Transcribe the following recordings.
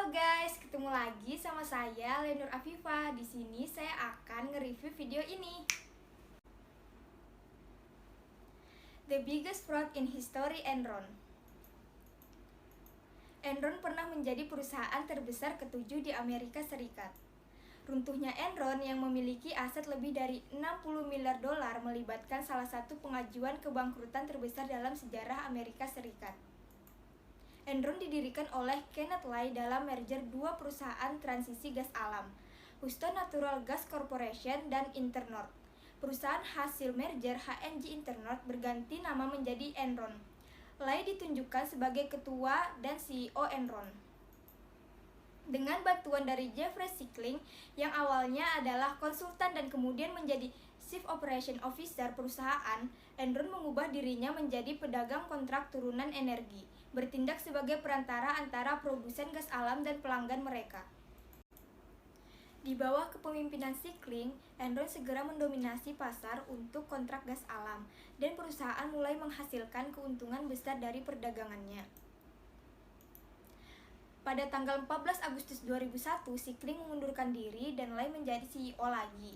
Halo guys, ketemu lagi sama saya Lenur Afifa. Di sini saya akan nge-review video ini. The biggest fraud in history, Enron. Enron pernah menjadi perusahaan terbesar ketujuh di Amerika Serikat. Runtuhnya Enron yang memiliki aset lebih dari 60 miliar dolar melibatkan salah satu pengajuan kebangkrutan terbesar dalam sejarah Amerika Serikat. Enron didirikan oleh Kenneth Lay dalam merger dua perusahaan transisi gas alam, Houston Natural Gas Corporation dan Internord. Perusahaan hasil merger HNG Internord berganti nama menjadi Enron. Lay ditunjukkan sebagai ketua dan CEO Enron. Dengan bantuan dari Jeffrey Sickling yang awalnya adalah konsultan dan kemudian menjadi Chief Operation Officer perusahaan, Enron mengubah dirinya menjadi pedagang kontrak turunan energi, bertindak sebagai perantara antara produsen gas alam dan pelanggan mereka. Di bawah kepemimpinan Sickling, Enron segera mendominasi pasar untuk kontrak gas alam, dan perusahaan mulai menghasilkan keuntungan besar dari perdagangannya. Pada tanggal 14 Agustus 2001, Sickling mengundurkan diri dan Lay menjadi CEO lagi.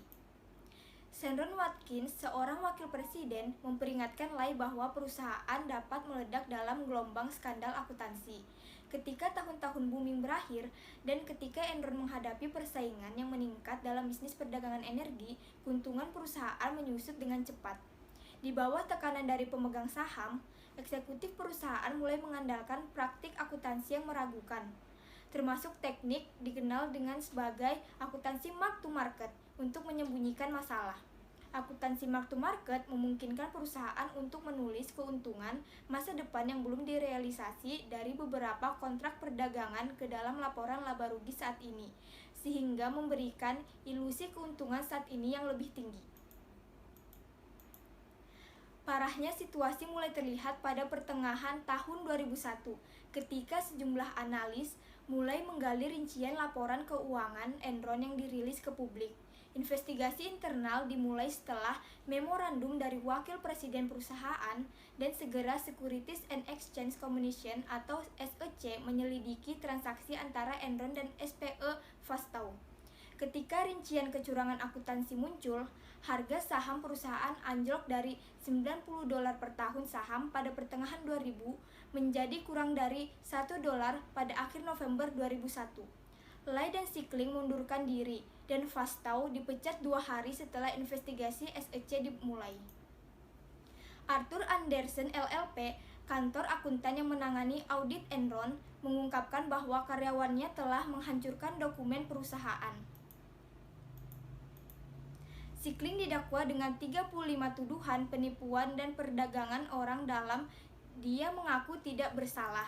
Shenron Watkins, seorang wakil presiden, memperingatkan Lay bahwa perusahaan dapat meledak dalam gelombang skandal akuntansi. Ketika tahun-tahun booming berakhir, dan ketika Enron menghadapi persaingan yang meningkat dalam bisnis perdagangan energi, keuntungan perusahaan menyusut dengan cepat. Di bawah tekanan dari pemegang saham, eksekutif perusahaan mulai mengandalkan praktik akuntansi yang meragukan, termasuk teknik dikenal dengan sebagai akuntansi mark to market untuk menyembunyikan masalah. Akuntansi mark to market memungkinkan perusahaan untuk menulis keuntungan masa depan yang belum direalisasi dari beberapa kontrak perdagangan ke dalam laporan laba rugi saat ini, sehingga memberikan ilusi keuntungan saat ini yang lebih tinggi. Parahnya situasi mulai terlihat pada pertengahan tahun 2001, ketika sejumlah analis mulai menggali rincian laporan keuangan Enron yang dirilis ke publik. Investigasi internal dimulai setelah memorandum dari Wakil Presiden perusahaan dan segera Securities and Exchange Commission atau SEC menyelidiki transaksi antara Enron dan SPE Fastow. Ketika rincian kecurangan akuntansi muncul, harga saham perusahaan anjlok dari $90 per tahun saham pada pertengahan 2000 menjadi kurang dari $1 pada akhir November 2001. Lay dan Sickling mundurkan diri, dan Fastow dipecat 2 hari setelah investigasi SEC dimulai. Arthur Andersen LLP, kantor akuntan yang menangani audit Enron, mengungkapkan bahwa karyawannya telah menghancurkan dokumen perusahaan. Sickling didakwa dengan 35 tuduhan penipuan dan perdagangan orang dalam. Dia mengaku tidak bersalah.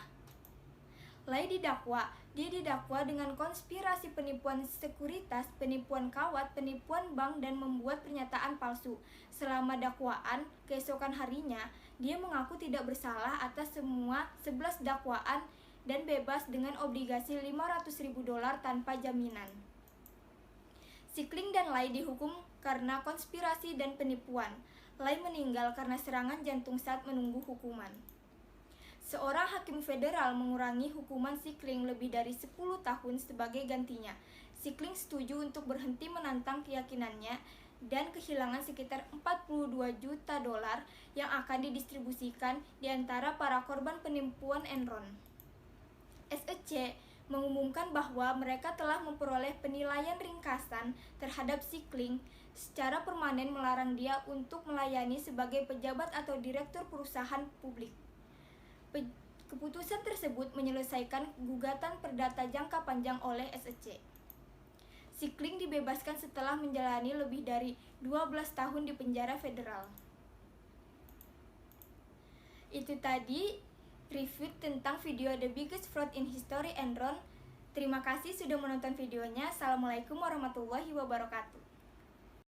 Lay didakwa dengan konspirasi penipuan sekuritas, penipuan kawat, penipuan bank, dan membuat pernyataan palsu. Selama dakwaan, keesokan harinya, dia mengaku tidak bersalah atas semua 11 dakwaan dan bebas dengan obligasi $500.000 tanpa jaminan. Sickling dan Lay dihukum karena konspirasi dan penipuan. Lay meninggal karena serangan jantung saat menunggu hukuman. Seorang hakim federal mengurangi hukuman Sickling lebih dari 10 tahun sebagai gantinya. Sickling setuju untuk berhenti menantang keyakinannya dan kehilangan sekitar $42 juta yang akan didistribusikan di antara para korban penipuan Enron. SEC mengumumkan bahwa mereka telah memperoleh penilaian ringkasan terhadap Sickling, secara permanen melarang dia untuk melayani sebagai pejabat atau direktur perusahaan publik. Keputusan tersebut menyelesaikan gugatan perdata jangka panjang oleh SEC. Sickling dibebaskan setelah menjalani lebih dari 12 tahun di penjara federal. Itu tadi review tentang video The Biggest Fraud in History Enron. Terima kasih sudah menonton videonya. Assalamualaikum warahmatullahi wabarakatuh.